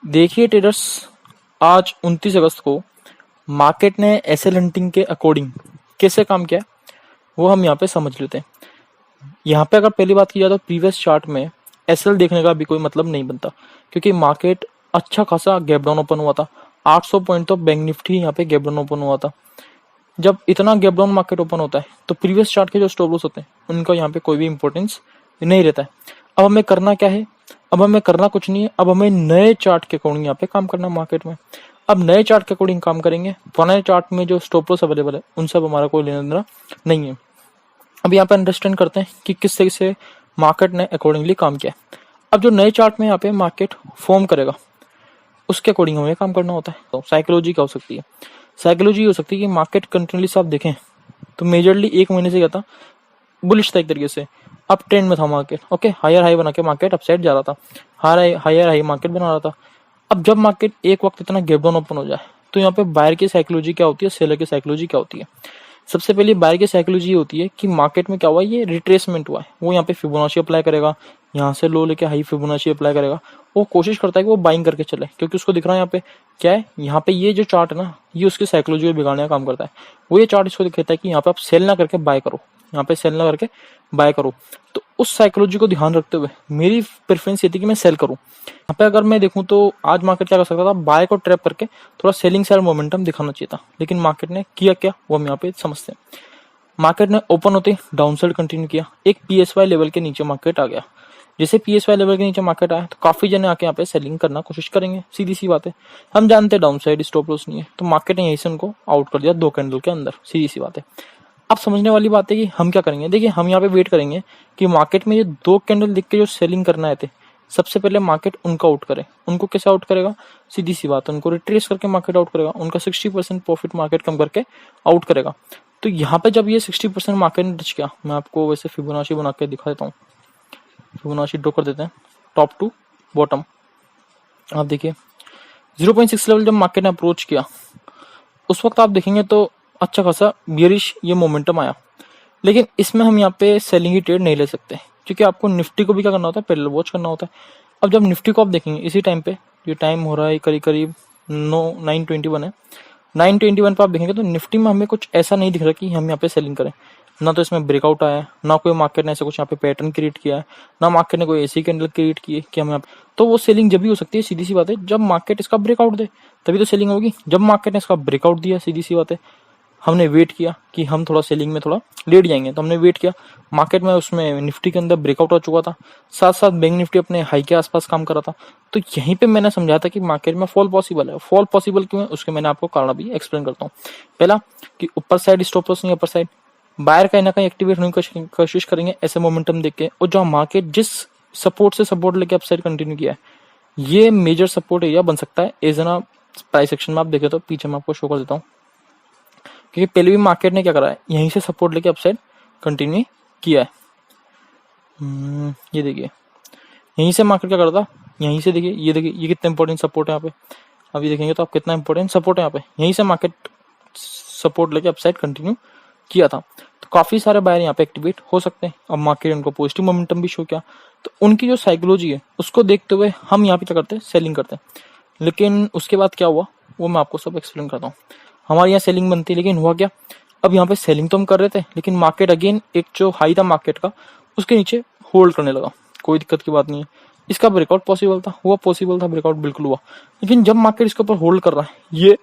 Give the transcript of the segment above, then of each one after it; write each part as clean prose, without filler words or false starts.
देखिए ट्रेडर्स, आज 29 अगस्त को मार्केट ने एसएल हंटिंग के अकॉर्डिंग कैसे काम किया है वो हम यहाँ पे समझ लेते हैं। यहाँ पे अगर पहली बात की जाए तो प्रीवियस चार्ट में एसएल देखने का भी कोई मतलब नहीं बनता, क्योंकि मार्केट अच्छा खासा गैप डाउन ओपन हुआ था। 800 पॉइंट तो बैंक निफ्टी यहाँ पे गैप डाउन ओपन हुआ था। जब इतना गैप डाउन मार्केट ओपन होता है तो प्रीवियस चार्ट के जो स्टॉप लॉस होते हैं उनका यहाँ पे कोई भी इंपॉर्टेंस नहीं रहता है। अब हमें करना क्या है? अब हमें करना कुछ नहीं है, अब हमें नए चार्ट के अकॉर्डिंग यहाँ पे काम करना है मार्केट में। अब नए चार्ट के अकॉर्डिंग काम करेंगे, पुराने चार्ट में जो स्टॉप लॉस अवेलेबल है उन सब हमारा कोई लेना देना नहीं है। अब यहाँ पे अंडरस्टैंड करते हैं कि किस तरीके से मार्केट ने अकॉर्डिंगली काम किया है। अब जो नए चार्ट में यहाँ पे मार्केट फॉर्म करेगा उसके अकॉर्डिंग हमें काम करना होता है। तो साइकोलॉजी क्या हो सकती है? साइकोलॉजी हो सकती है कि मार्केट कंटिन्यूली से आप देखें तो मेजरली 1 महीने से क्या था, बुलिश था एक तरीके से, अप ट्रेंड में था मार्केट। ओके, हायर हाई बना के मार्केट अपसाइड जा रहा था, हायर हाई मार्केट बना रहा था। अब जब मार्केट एक वक्त इतना गैप डाउन ओपन हो जाए तो यहाँ पे बायर की साइकोलॉजी क्या होती है, सेलर की साइकोलॉजी क्या होती है? सबसे पहले बायर की साइकोलॉजी होती है कि मार्केट में क्या हुआ है, ये रिट्रेसमेंट हुआ है, वो यहाँ पे फिबोनाची अप्लाई करेगा, यहाँ से लो लेके हाई फिबोनाची अप्लाई करेगा। वो कोशिश करता है कि वो बाइंग करके चले, क्योंकि उसको दिख रहा है यहाँ पे क्या है, यहाँ पे ये जो चार्ट है ना ये उसकी साइकोलॉजी को बिगाड़ने का काम करता है। वो ये चार्ट इसको दिखाता है कि यहाँ पे आप सेल ना करके बाय करो, यहाँ पे सेल ना करके बाय करो। तो उस साइकोलॉजी को ध्यान रखते हुए मेरी प्रेफरेंस ये थी कि मैं सेल करूं। यहाँ पे अगर मैं देखूं तो आज मार्केट क्या कर सकता था, बाय को ट्रैप करके थोड़ा सेलिंग साइड मोमेंटम दिखाना चाहिए था, लेकिन मार्केट ने किया क्या वो हम यहाँ पे समझते हैं। मार्केट ने ओपन होते डाउन साइड कंटिन्यू किया, एक पीएसवाई लेवल के नीचे मार्केट आ गया। जैसे पीएसवाई लेवल के नीचे मार्केट आया तो काफी जने आके यहाँ पे सेलिंग करना कोशिश करेंगे, सीधी सी बात है। हम जानते हैं डाउन साइड स्टॉप लॉस नहीं है, तो मार्केट ने यहीं से उनको आउट कर दिया 2 कैंडल के अंदर, सीधी सी बात है। अब समझने वाली बात है कि हम क्या करेंगे। देखिए, हम यहाँ पे वेट करेंगे कि मार्केट में ये 2 कैंडल दिख के जो सेलिंग करना आए थे, सबसे पहले मार्केट उनको आउट करे। उनको कैसे आउट करेगा? सीधी सी बात है, उनको रिट्रेस करके मार्केट आउट करेगा, उनका 60% प्रॉफिट मार्केट कम करके आउट करेगा। तो यहाँ पे जब ये 60% मार्केट ने टच किया, मैं आपको वैसे फिबोनाची बना के दिखा देता हूँ। फिबोनाची ड्रॉ कर देते हैं टॉप टू बॉटम। आप देखिए 0.6 लेवल जब मार्केट ने अप्रोच किया उस वक्त आप देखेंगे तो अच्छा खासा बियरिश ये मोमेंटम आया, लेकिन इसमें हम यहाँ पे सेलिंग की ट्रेड नहीं ले सकते, क्योंकि आपको निफ्टी को भी क्या करना होता है, पैरेलल वॉच करना होता है। अब जब निफ्टी को आप देखेंगे इसी टाइम पे, ये टाइम हो रहा है करीब करीब 9:21 है, 9:21 पे आप देखेंगे तो निफ्टी में हमें कुछ ऐसा नहीं दिख रहा कि हम यहाँ पे सेलिंग करें। ना तो इसमें ब्रेकआउट आया है, ना कोई मार्केट ने ऐसा कुछ यहाँ पे पैटर्न क्रिएट किया है, ना मार्केट ने कोई ऐसी कैंडल क्रिएट की है कि हम यहाँ पे, तो वो सेलिंग जब भी हो सकती है, सीधी सी बात है, जब मार्केट इसका ब्रेकआउट दे तभी तो सेलिंग होगी। जब मार्केट ने इसका ब्रेकआउट दिया, सीधी सी बात है, हमने वेट किया कि हम थोड़ा सेलिंग में थोड़ा लेट जाएंगे, तो हमने वेट किया। मार्केट में उसमें निफ्टी के अंदर ब्रेकआउट हो चुका था, साथ साथ बैंक निफ्टी अपने हाई के आसपास काम कर रहा था। तो यहीं पे मैंने समझा था कि मार्केट में फॉल पॉसिबल है। फॉल पॉसिबल क्यों है उसके मैंने आपको कारण भी एक्सप्लेन करता हूँ। पहला कि ऊपर साइड स्टॉप लॉस नहीं, अपर साइड बायर कहीं ना कहीं एक्टिवेट होने की कोशिश करेंगे ऐसे मोमेंटम देख के। और जो मार्केट जिस सपोर्ट से सपोर्ट लेके अपसाइड कंटिन्यू किया है, ये मेजर सपोर्ट एरिया बन सकता है। एज एन प्राइस सेक्शन में आप देखे तो पीछे मैं आपको शो कर देता हूँ, क्योंकि पहले भी मार्केट ने क्या करा है, यहीं से सपोर्ट लेके अपसाइड कंटिन्यू किया है। ये देखिए यहीं से मार्केट क्या करता, यहीं से देखिए, ये देखिए ये कितना इंपॉर्टेंट सपोर्ट है यहाँ पे। अभी देखेंगे तो आप कितना इंपॉर्टेंट सपोर्ट है यहाँ पे, यहीं से मार्केट सपोर्ट लेके अपसाइड कंटिन्यू किया था। तो काफी सारे बायर यहाँ पे एक्टिवेट हो सकते हैं। अब मार्केट उनको पॉजिटिव मोमेंटम भी शो किया, तो उनकी जो साइकोलॉजी है उसको देखते हुए हम यहाँ पे क्या करते हैं, सेलिंग करते हैं। लेकिन उसके बाद क्या हुआ वो मैं आपको सब एक्सप्लेन करता हूँ। हमारे यहाँ सेलिंग बनती है, लेकिन हुआ क्या, अब यहाँ पे सेलिंग तो हम कर रहे थे, लेकिन मार्केट अगेन एक जो हाई था मार्केट का उसके नीचे होल्ड करने लगा। कोई दिक्कत की बात नहीं है, इसका ब्रेकआउट पॉसिबल था, हुआ पॉसिबल था, ब्रेकआउट बिल्कुल हुआ। लेकिन जब मार्केट इसके ऊपर होल्ड कर रहा है, ये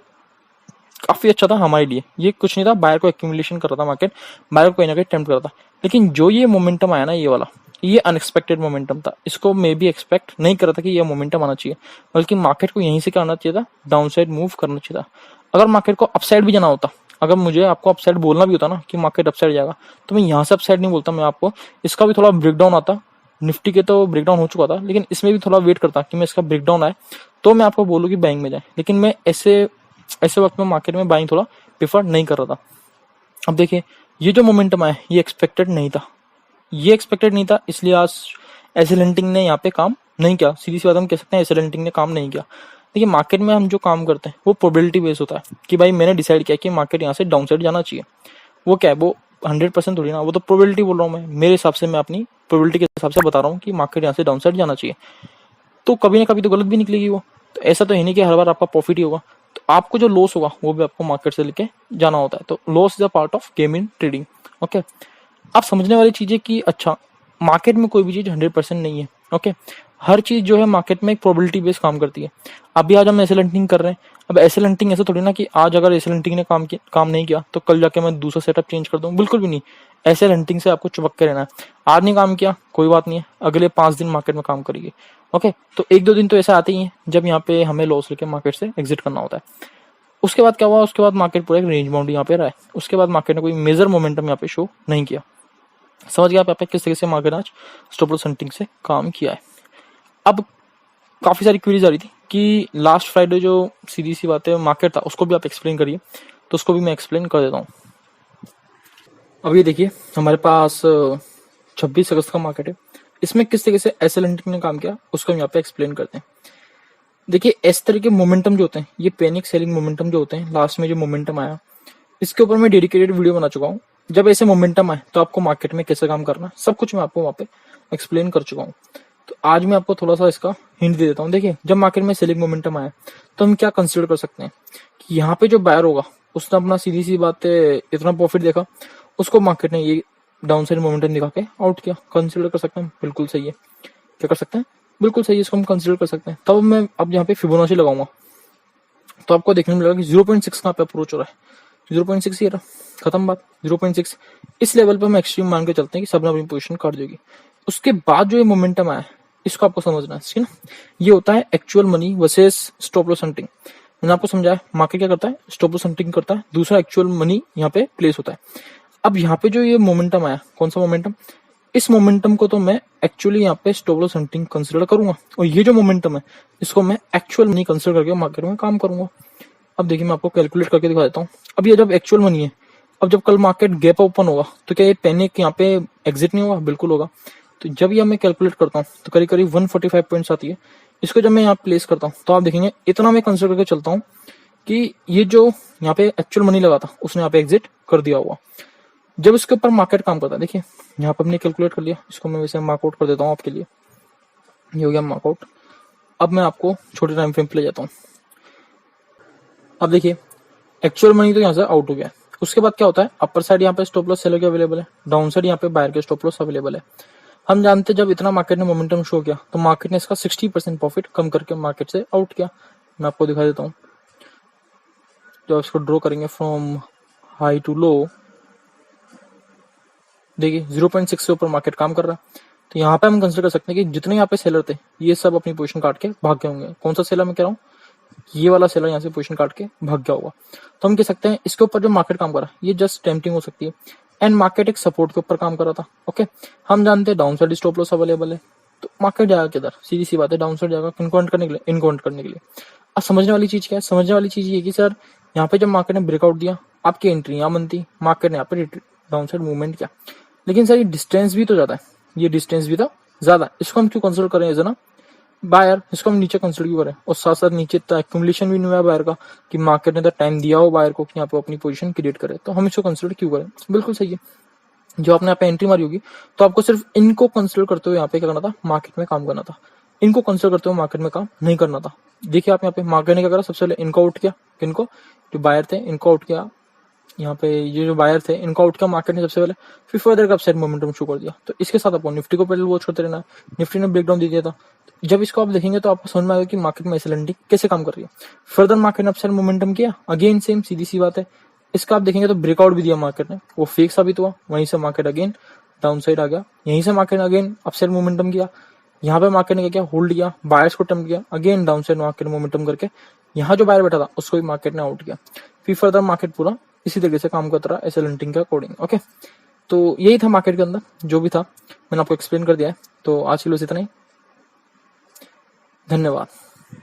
काफी अच्छा था हमारे लिए। ये कुछ नहीं था, बायर को एक्यूमुलेशन कर रहा था मार्केट, बायर को कहीं ना कहीं टेम्प्ट कर रहा था। लेकिन जो ये मोमेंटम आया ना, ये वाला, ये अनएक्सपेक्टेड मोमेंटम था। इसको मे भी एक्सपेक्ट नहीं कर रहा था कि ये मोमेंटम आना चाहिए, बल्कि मार्केट को यहीं से क्या आना चाहिए था, डाउन साइड मूव करना चाहिए था। अगर मार्केट को अपसाइड भी जाना होता, अगर मुझे आपको अपसाइड बोलना भी होता ना कि मार्केट अपसाइड जाएगा, तो मैं यहाँ से अपसाइड नहीं बोलता, मैं आपको इसका भी थोड़ा ब्रेकडाउन आता। निफ्टी के तो ब्रेकडाउन हो चुका था, लेकिन इसमें भी थोड़ा वेट करता कि मैं इसका ब्रेकडाउन आए तो मैं आपको बोलूँ कि बाइंग में जाए। लेकिन मैं ऐसे वक्त में मार्केट में बाइंग थोड़ा प्रेफर नहीं कर रहा था। अब देखिए ये जो मोमेंटम आया ये एक्सपेक्टेड नहीं था, ये एक्सपेक्टेड नहीं था, इसलिए आज एसएल हंटिंग ने यहाँ पे काम नहीं किया। सीधी सी बात हम कह सकते हैं, एसएल हंटिंग ने काम नहीं किया। देखिए मार्केट में हम जो काम करते हैं वो प्रोबेबिलिटी बेस होता है कि भाई मैंने डिसाइड किया कि मार्केट यहाँ से डाउन साइड जाना चाहिए। वो क्या है, वो 100% थोड़ी ना, वो तो प्रोबेबिलिटी बोल रहा हूँ मैं, मेरे हिसाब से मैं अपनी प्रोबेबिलिटी के हिसाब से बता रहा हूँ कि मार्केट यहाँ से डाउन साइड जाना चाहिए। तो कभी ना कभी तो गलत भी निकलेगी वो, तो ऐसा तो है नहीं कि हर बार आपका प्रॉफिट ही होगा, तो आपको जो लॉस होगा वो भी आपको मार्केट से लेके जाना होता है। तो loss is a part of game in trading. Okay, आप समझने वाली चीज है कि अच्छा, मार्केट में कोई भी चीज 100% नहीं है। ओके, हर चीज जो है मार्केट में एक प्रोबेबिलिटी बेस्ड काम करती है। अभी आज हम एसेल हंटिंग कर रहे हैं, अब एसेल हंटिंग ऐसा थोड़ी ना कि आज अगर एसेल हंटिंग ने काम नहीं किया तो कल जाके मैं दूसरा सेटअप चेंज कर दूं, बिल्कुल भी नहीं। एसेल हंटिंग से आपको चिपक के रहना है। आज नहीं काम किया कोई बात नहीं है, अगले 5 दिन मार्केट में काम करिए। ओके, तो 1-2 दिन तो ऐसा आते ही है जब यहाँ पे हमें लॉस लेके मार्केट से एग्जिट करना होता है। उसके बाद क्या हुआ, उसके बाद मार्केट पूरा एक रेंज बाउंड यहाँ पे रहा है, उसके बाद मार्केट ने कोई मेजर मोमेंटम यहाँ पे शो नहीं किया। समझ गया आप यहाँ पे किस तरीके से मार्केट आज स्टॉप लॉस हंटिंग से काम किया है। अब काफी सारी क्वेरीज आ रही थी कि लास्ट फ्राइडे जो सीधी सी बात है मार्केट था उसको भी आप एक्सप्लेन करिए, तो उसको भी मैं एक्सप्लेन कर देता हूँ। अब ये देखिए हमारे पास 26 अगस्त का मार्केट है, इसमें किस तरीके से एसेल हंटिंग ने काम किया उसको हम यहाँ पे एक्सप्लेन करते हैं। देखिए इस तरह के मोमेंटम जो होते हैं, ये पैनिक सेलिंग मोमेंटम जो होते हैं, लास्ट में जो मोमेंटम आया इसके ऊपर मैं डेडिकेटेड वीडियो बना चुका हूँ। जब ऐसे मोमेंटम आए तो आपको मार्केट में कैसे काम करना, सब कुछ मैं आपको वहाँ पे एक्सप्लेन कर चुका हूँ। तो आज मैं आपको थोड़ा सा इसका हिंट दे देता हूँ। देखिए जब मार्केट में सेलिंग मोमेंटम आया तो हम क्या कंसिडर कर सकते हैं कि यहाँ पे जो बायर होगा उसने अपना सीधी सी बात है इतना प्रॉफिट देखा, उसको मार्केट ने ये डाउन साइड मोमेंटम दिखा के आउट किया, कंसिडर कर सकते हैं, बिल्कुल सही है। क्या कर सकते हैं, बिल्कुल सही है, इसको हम कंसिडर कर सकते हैं। तब मैं अब यहाँ पे फिबोनाची लगाऊंगा तो आपको देखने मिलेगा कि 0.6 कहाँ पे अप्रोच हो रहा है, 0.6 ये रहा, खत्म बात। 0.6 इस लेवल पे हम एक्सट्रीम मान के चलते हैं कि सबने अपनी पोजीशन काट देगी। उसके बाद जो ये मोमेंटम आया इसको आपको समझना है, ठीक है ना। ये होता है actual money versus stop loss hunting. मैंने आपको समझाया मार्केट क्या करता है, स्टॉप लॉस हंटिंग करता है, दूसरा एक्चुअल मनी यहाँ पे प्लेस होता है। अब यहाँ पे जो ये मोमेंटम आया, कौन सा मोमेंटम, इस मोमेंटम को तो मैं एक्चुअली यहाँ पे स्टॉप लॉस हंटिंग कंसिडर करूंगा, और ये जो मोमेंटम है इसको मैं एक्चुअल मनी कंसिडर करके मार्केट में काम करूंगा। अब देखिए मैं आपको कैलकुलेट करके दिखा देता हूँ। अब ये जब एक्चुअल मनी है, अब जब कल मार्केट गैप ओपन होगा तो क्या ये पैनिक यहाँ पे एग्जिट नहीं होगा, बिल्कुल होगा। तो जब ये मैं कैलकुलेट करता हूँ तो करीब करीब 145 पॉइंट्स आती है। इसको जब मैं यहाँ प्लेस करता हूँ तो आप देखेंगे इतना मैं कंसिडर करके चलता हूँ कि ये जो यहाँ पे एक्चुअल मनी लगा था उसने यहाँ पे एग्जिट कर दिया हुआ। जब इसके ऊपर मार्केट काम करता है, देखिए यहाँ पे हमने कैलकुलेट कर लिया, इसको मैं वैसे मार्कआउट कर देता हूँ आपके लिए, ये हो गया मार्कआउट। अब मैं आपको छोटे टाइम फ्रेम पे ले जाता हूँ। अब देखिए एक्चुअल मनी तो यहाँ से आउट हो गया, उसके बाद क्या होता है, अपर साइड यहाँ पे स्टॉप लॉस सेलर के अवेलेबल है, डाउन साइड यहाँ पे बायर के स्टॉप लॉस अवेलेबल है। हम जानते हैं जब इतना मार्केट ने मोमेंटम शो किया तो मार्केट ने इसका 60% प्रॉफिट कम करके मार्केट से आउट किया। मैं आपको दिखा देता हूँ, जब इसको ड्रॉ करेंगे फ्रॉम हाई टू लो, देखिए 0.6 से ऊपर मार्केट काम कर रहा है। तो यहाँ पे हम कंसिडर कर सकते हैं कि जितने यहाँ पे सेलर थे ये सब अपनी पोजीशन काट के भाग गए होंगे। कौन सा सेलर मैं कह रहा हूँ, ये वाला सेलर यहाँ से पोजीशन काट के भाग गया होगा। तो हम कह सकते हैं इसके ऊपर जो मार्केट काम कर रहा है ये जस्ट टेम्पटिंग हो सकती है, एंड मार्केट एक सपोर्ट के ऊपर काम कर रहा था। ओके, हम जानते हैं down side stop loss available है, तो मार्केट जाएगा किधर, सीधी सी बात है डाउन साइड जाएगा, किनको हंट करने के लिए, इनको हंट करने के लिए। अब समझने वाली चीज क्या है, समझने वाली चीज ये कि सर यहाँ पे जब मार्केट ने ब्रेकआउट दिया आपकी एंट्री यहाँ बनती, मार्केट ने यहाँ पे डाउन साइड मूवमेंट किया, लेकिन सर ये डिस्टेंस भी तो ज्यादा है, ये डिस्टेंस भी तो ज्यादा है, इसको हम क्यों कंसिडर करें एज ना बायर, इसको हम नीचे कंसिडर क्यों करें, और साथ साथ नीचे एक्यूमुलेशन भी नहीं हुआ बायर का कि मार्केट ने तो टाइम दिया हो बायर को कि यहाँ पे अपनी पोजीशन क्रिएट करे, तो हम इसको कंसिडर क्यों करें, बिल्कुल सही है। जो आपने यहाँ पे एंट्री मारी होगी तो आपको सिर्फ इनको कंसिडर करते हुए यहाँ पे क्या करना था, मार्केट में काम करना था, इनको कंसिडर करते हुए मार्केट में काम नहीं करना था। देखिए आप यहाँ पे मार्केट ने क्या करा, सबसे पहले इनको आउट किया, किनको, जो बायर थे इनको आउट किया, यहाँ पे ये जो बायर थे इनको आउट किया मार्केट ने सबसे पहले, फिर फर्दर का अपसाइड मोमेंटम शो कर दिया। तो इसके साथ आपको निफ्टी को पहले वॉच करते रहना, निफ्टी ने ब्रेकडाउन दे दिया था। जब इसको आप देखेंगे तो आपको समझ में आएगा कि मार्केट में एसेल हंटिंग कैसे काम कर रही है। फर्दर मार्केट ने अपसाइड मोमेंटम किया, अगेन सेम सीधी सी बात है, इसका आप देखेंगे तो ब्रेकआउट भी दिया मार्केट ने, वो फेक साबित हुआ, वहीं से मार्केट अगेन डाउन साइड आ गया, यहीं से मार्केट ने अगेन अपसाइड मोमेंटम किया, यहाँ पे मार्केट ने क्या किया, होल्ड किया, बायर्स को टेम्प्ट किया, again down side market momentum करके यहाँ जो बायर बैठा था उसको भी मार्केट ने आउट किया। फिर फर्दर मार्केट पूरा इसी तरीके से काम करता रहा एसेल हंटिंग के अकॉर्डिंग। ओके, तो यही था मार्केट के अंदर जो भी था मैंने आपको एक्सप्लेन कर दिया है। तो आज के लिए इतना ही, धन्यवाद।